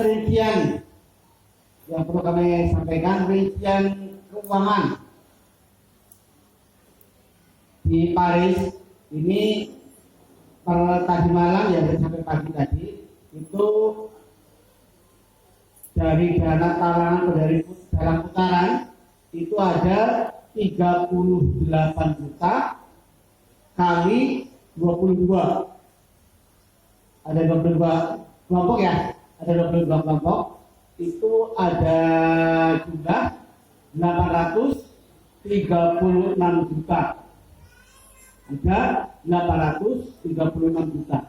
rincian yang perlu kami sampaikan, rincian keuangan di Paris ini per tadi malam ya sampai pagi tadi itu dari dana talangan dari dalam putaran itu ada 38 juta kali 22. Ada 22 kelompok ya, ada 22 kelompok. Itu ada jumlah 836 juta. Ada 836 juta.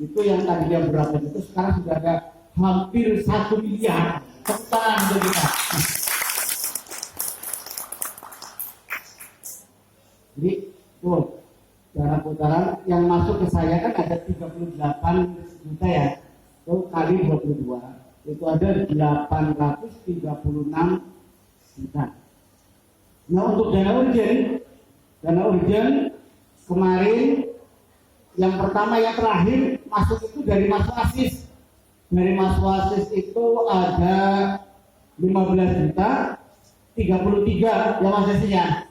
Itu yang tadinya berapa itu sekarang sudah ada hampir 1 miliar. Tepuk tangan untuk kita. Jadi tuh dana putaran yang masuk ke saya kan ada 38 juta ya, itu kali 22 itu ada 836 juta. Nah untuk dana urgen kemarin yang pertama yang terakhir masuk itu dari Maswasis. Dari Maswasis itu ada 15 juta 33 yang masihnya.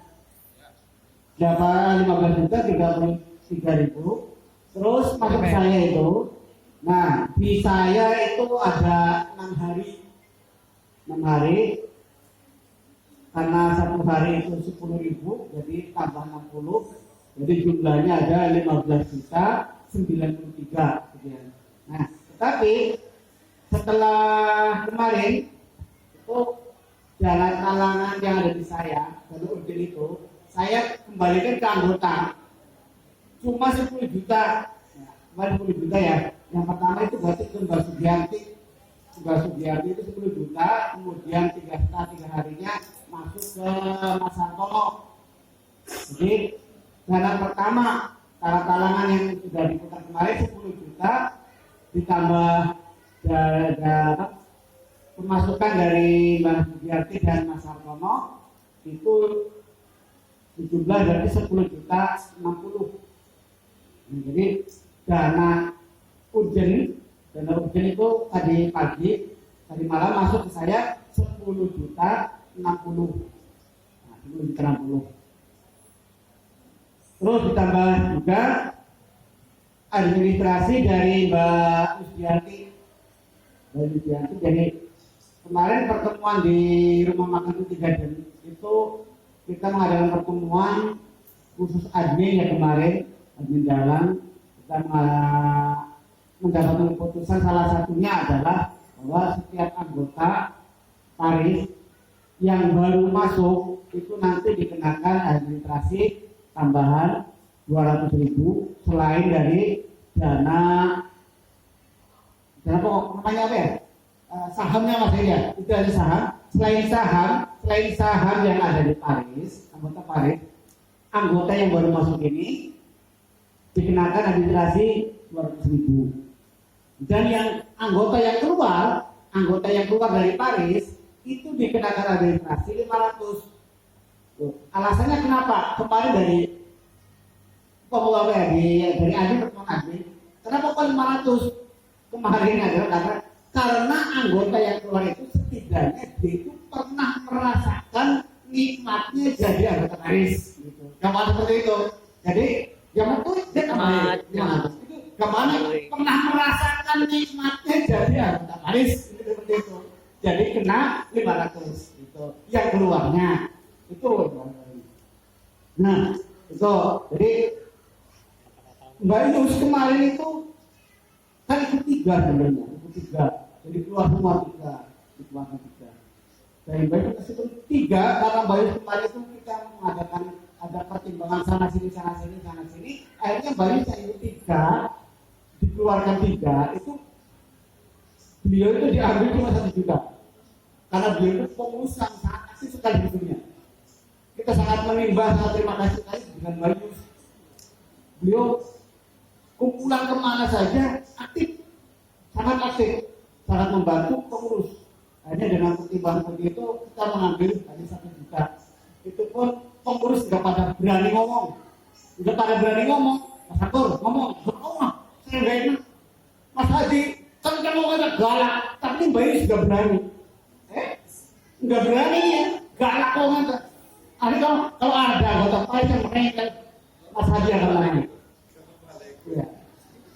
Dapat 15 juta 33 ribu. Terus masuk saya itu. Nah di saya itu ada 6 hari. 6 hari. Karena 1 hari itu 10 ribu. Jadi tambah 60. Jadi jumlahnya ada 15 juta 93. Nah tetapi setelah kemarin itu dana talangan yang ada di saya dari urgen itu saya kembalikan ke anggota cuma 10 juta ya, kemarin 10 juta ya. Yang pertama itu berarti ke Mbak Sugiarti itu 10 juta, kemudian 3 harinya masuk ke Mas Santono. Jadi dana pertama talangan yang sudah diputar kemarin 10 juta ditambah dana pemasukan dari Mbak Sugiarti dan Mas Santono itu jumlah dari 10 juta 60. Jadi dana urgen itu tadi malam masuk ke saya 10 juta 60. Nah, 10 juta 60. Terus ditambah juga administrasi dari Mbak Sugiarti. Jadi kemarin pertemuan di rumah makan Tigaden itu kita mengadakan pertemuan khusus admin ya kemarin, admin jalan. Kita mendapatkan keputusan salah satunya adalah bahwa setiap anggota Paris yang baru masuk itu nanti dikenakan administrasi tambahan 200.000 selain dari dana pokok namanya apa ya? Sahamnya Mas ya, itu ada saham. Selain saham yang ada di Paris, anggota yang baru masuk ini dikenakan administrasi 200.000. Dan yang anggota yang keluar dari Paris itu dikenakan administrasi 500. Alasannya kenapa? Kemarin dari admin pertemuan admin, kenapa kok 500? Kemarin adalah karena anggota yang keluar itu setidaknya dia itu pernah merasakan nikmatnya jadi anggota Paris gitu. Gambar seperti itu. Jadi yang itu dia kemarin pernah merasakan nikmatnya jadi anggota Paris gitu, seperti itu. Jadi kena 500 gitu. Yang keluarnya itu. Nah, itu jadi Mbak Yus kemarin itu kan ikut 3 sebenarnya, jadi keluar semua 3. Dari Mbak Yus itu 3 karena Mbak Yus kemarin itu kita mengadakan ada pertimbangan sana sini, akhirnya Mbak Yus yang itu 3 dikeluarkan 3 itu beliau itu diambil cuma 1 juta karena beliau itu pengurus yang sangat aktif sekali di dunia. Kita sangat menimbang, sangat terima kasih sekali dengan Mbak Yus. Beliau kumpulan kemana saja aktif, sangat membantu pengurus. Akhirnya dengan pertimbangan seperti itu kita mengambil hanya 1 juta. Itu pun pengurus tidak pada berani ngomong. Mas Akur ngomong, saya enggak enak. Mas Haji Kan kamu kata galak, tapi Bayu sudah berani. Nggak berani ya, galak kok kata. Ada kalau ada anggota partai yang merengkel, Mas Hadi akan nanya. Ya.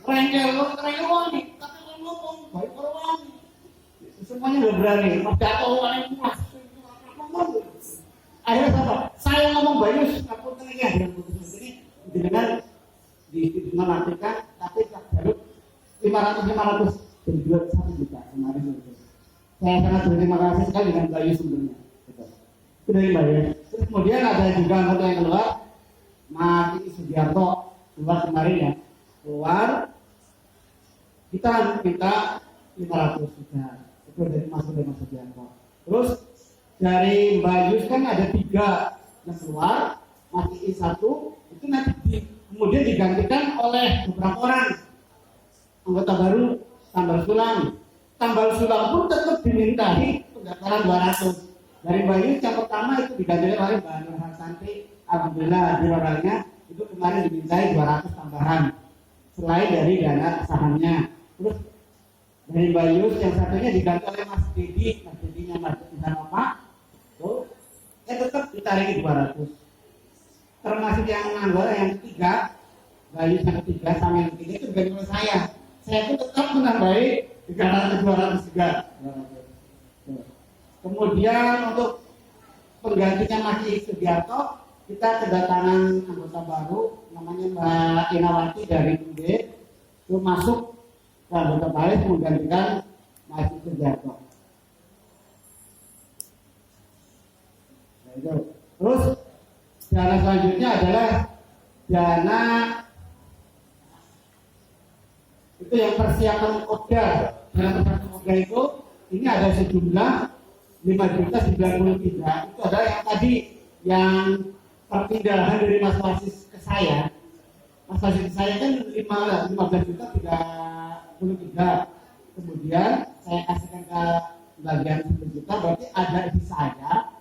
Merengkel wangi, tapi kalau ngomong Bayu kalau wangi. Semuanya nggak berani, Mas Dato wangi puas. Akhirnya apa? Saya ngomong Bayu, aku tenangnya dengan putus ini dengan dinantikan, tapi tak jalur 500 berjual 1 juta kemarin itu. Saya sangat berterima kasih sekali dengan Bayu sumbernya. Itu dari Bayu. Terus kemudian ada juga anggota yang keluar, Mas Sugiarto keluar kemarin ya. Keluar, kita minta 500 juta. Itu dari Mas Sugiarto. Terus dari Bayu kan ada 3 yang keluar, Mas 1 itu nanti kemudian digantikan oleh beberapa orang anggota baru. Tambal sulam pun tetap dimintai pendaftaran 200. Dari Bayu yang pertama itu diganti oleh Mbak Nur Hasanti. Alhamdulillah di orangnya itu kemarin dimintai 200 tambahan selain dari dana sahamnya. Terus dari Bayu yang satunya diganti oleh Mas Dedinya Mas Sanova. Tuh, tetap ditarik 200. Termasuk yang anggota yang ketiga, Bayu yang ketiga sama yang ketiga itu diganti oleh saya. Saya pun tetap menambahi 300-200 juga. Kemudian untuk penggantinya Mas Sugiarto, kita kedatangan anggota baru namanya Mbak Inawati dari UB itu masuk ke anggota baru menggantikan Mas Sugiarto. Terus dana selanjutnya adalah dana itu yang persiapan Koda. Dalam persiapan Koda itu ini ada sejumlah 5.093. Itu adalah yang tadi yang perpindahan dari Mas Wasis ke saya. Mas Wasis ke saya kan 15.033. Kemudian saya kasihkan ke bagian 10 juta, berarti ada di saya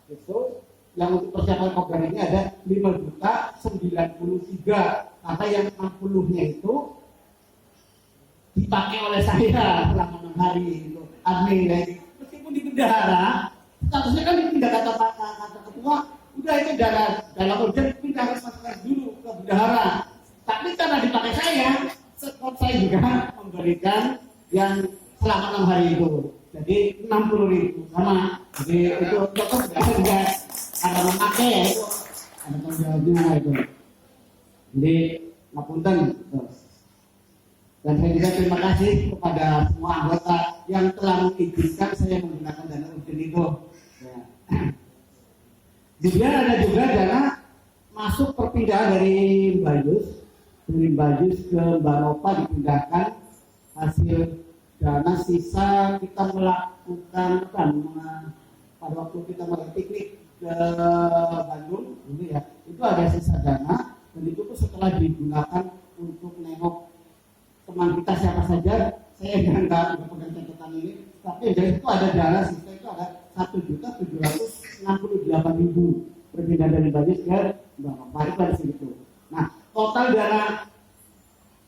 itu yang untuk persiapan program ini ada 5.093. Karena yang 60-nya itu dipakai oleh saya selama 6 hari itu admin lagi. Meskipun di bendahara statusnya kan dipindah kata ketua, udah itu dalam urgen pindah harus masukkan dulu ke bendahara. Tapi karena dipakai saya, sekop saya juga memberikan yang selama 6 hari itu. Jadi 60.000 sama. Jadi itu tetap juga ada memakai ya itu ada tanggung itu. Jadi ngapunten terus. Dan saya juga terima kasih kepada semua anggota yang telah mengizinkan saya menggunakan dana urgen itu. Ya. Kemudian ada juga dana masuk perpindahan dari Bayus ke Mbak Nova dipindahkan hasil dana sisa kita melakukan pada waktu kita melakukan piknik ke Bandung dulu ya, itu ada sisa dana dan itu tuh setelah digunakan untuk nengok teman kita siapa saja, saya jangan nggak pegang catatan ini, tapi dari itu ada dana sisa itu ada 1.768.000 perpindahan dari Bayus ke Mbak Nova itu ada segitu. Nah total dana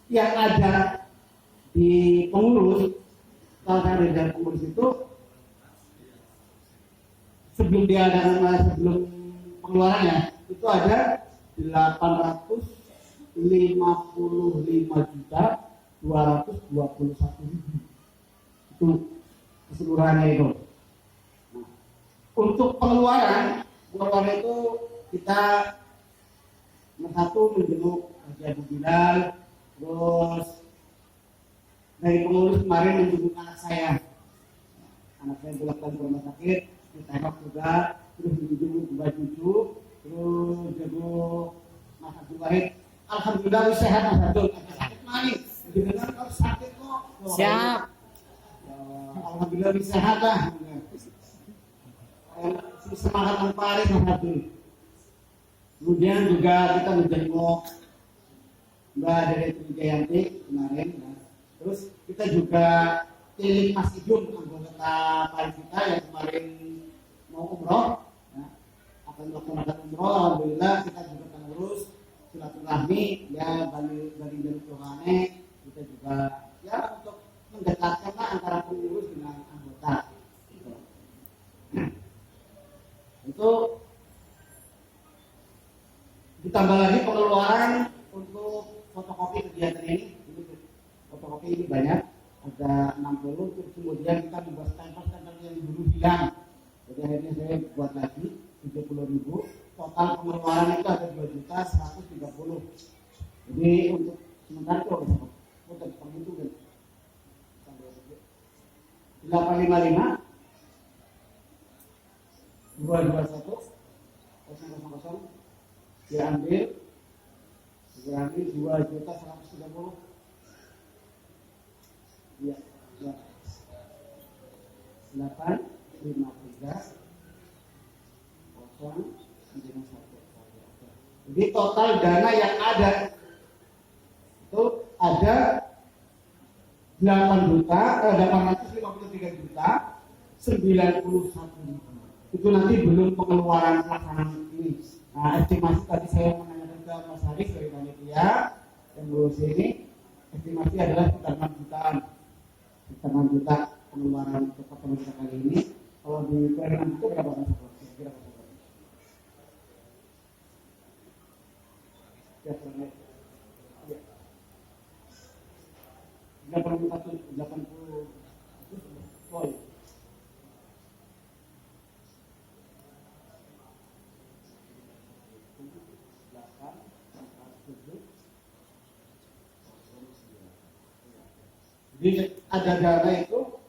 yang ada di pengurus, kalau saya dari pengurus itu sebelum pengeluarannya itu ada 855.221.000 itu keseluruhannya itu. Nah, untuk pengeluaran itu kita satu menjenguk Haji Abu Bilal, terus dari pengurus kemarin menjenguk anak saya pulang ke rumah sakit, ditengok juga, terus menjenguk Mbak Cucu, terus jenguk Mas Abdul Wahid. Alhamdulillah sehat Mas Abdul, sakit manis, dengar kalau sakit kok. Siap. Alhamdulillah sehat lah. Semangat Paris Mas Abdul. Kemudian juga kita menjenguk Mbak Dede Wijayanti kemarin. Ya. Terus kita juga pilih Mas Idum, anggota Paris kita yang kemarin mau umroh, ya. Akan melaksanakan umroh. Alhamdulillah kita juga pengurus silaturahmi ya Bali Jalur Tuhane, kita juga ya untuk mendekatkanlah antara pengurus dengan anggota. Gitu. Itu ditambah lagi pengeluaran untuk fotokopi kegiatan ini. Fotokopi ini banyak, ada 60, terus kemudian kita membuat stempel-stempel yang dulu hilang. Jadi akhirnya saya buat lagi 30.000. Total pengeluaran itu ada 2.130.000. Jadi untuk sementara itu udah itu kan 855 221 000 diambil dikurangi 2.130.000. Ya, 853 091. Jadi total dana yang ada itu ada 853.091.000. Itu nanti belum pengeluaran pelaksanaan ini. Nah, estimasi tadi saya menanyakan ke Mas Haris dari panitia yang ngurus ini, estimasi adalah sekitar 6 jutaan. Sekitar 6 juta pengeluaran untuk pertemuan kita kali ini. Kalau di perhitungan itu berapa Mas? Kira-kira berapa? Ya, kurang lebih. 80 poin. Jadi ada dana itu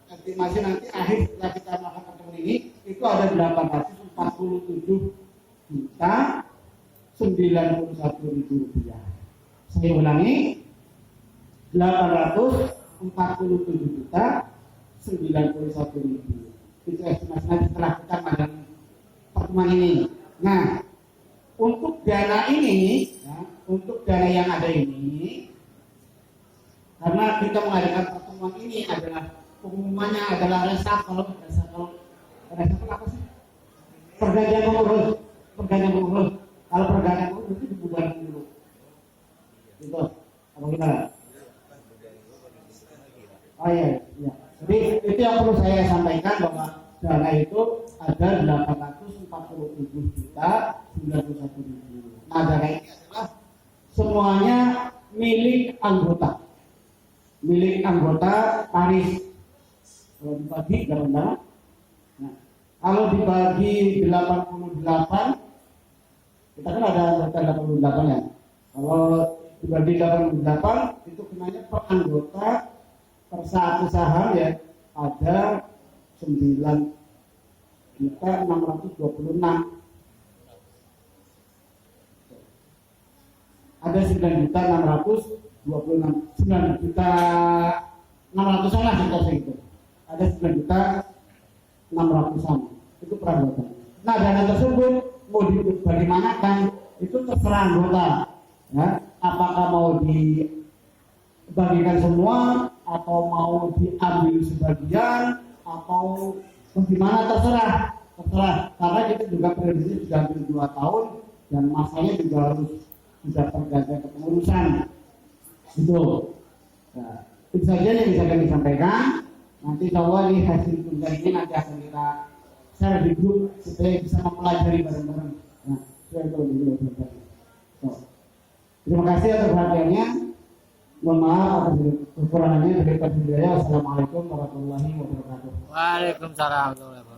estimasi nanti akhir setelah kita melakukan pertemuan ini itu ada 847.091.000 rupiah. Saya ulangi, 847.091.000. Itu estimasi nanti setelah kita melakukan pertemuan ini. Nah, untuk dana ini, ya, untuk dana yang ada ini, karena kita mengadakan pertemuan ini adalah pengumumannya adalah reshuffle apa sih? Pergantian pengurus. Kalau pergantian pengurus itu dibubarkan dulu. Itu apa gimana? Oh iya. Jadi itu yang perlu saya sampaikan bahwa dana itu ada 847.091.000. Nah, dana ini adalah semuanya milik anggota. Paris. Kalau dibagi berapa? Nah, kalau dibagi 88, kita kan ada anggota 88 ya. Kalau dibagi 88 itu kenanya per anggota per satu saham ya ada 9.626. Ada 9.626 lah kita segitu. Ada 9.600.000 itu per anggota. Nah, dana tersebut mau dibagimankan itu terserah anggota. Ya, apakah mau dibagikan semua atau mau diambil sebagian atau bagaimana terserah. Karena kita juga periodenya sudah hampir 2 tahun dan masanya juga harus sudah pergantian kepengurusan. Itu. Nah, itu saja yang bisa kami sampaikan. Nanti insya Allah ini hasil tuntutan ini nanti akan kita share di grup supaya bisa mempelajari bareng-bareng. Nah, terima kasih atas perhatiannya. Mohon maaf atas kekurangannya. Dari Pak Wassalamualaikum warahmatullahi wabarakatuh. Waalaikumsalam warahmatullahi wabarakatuh.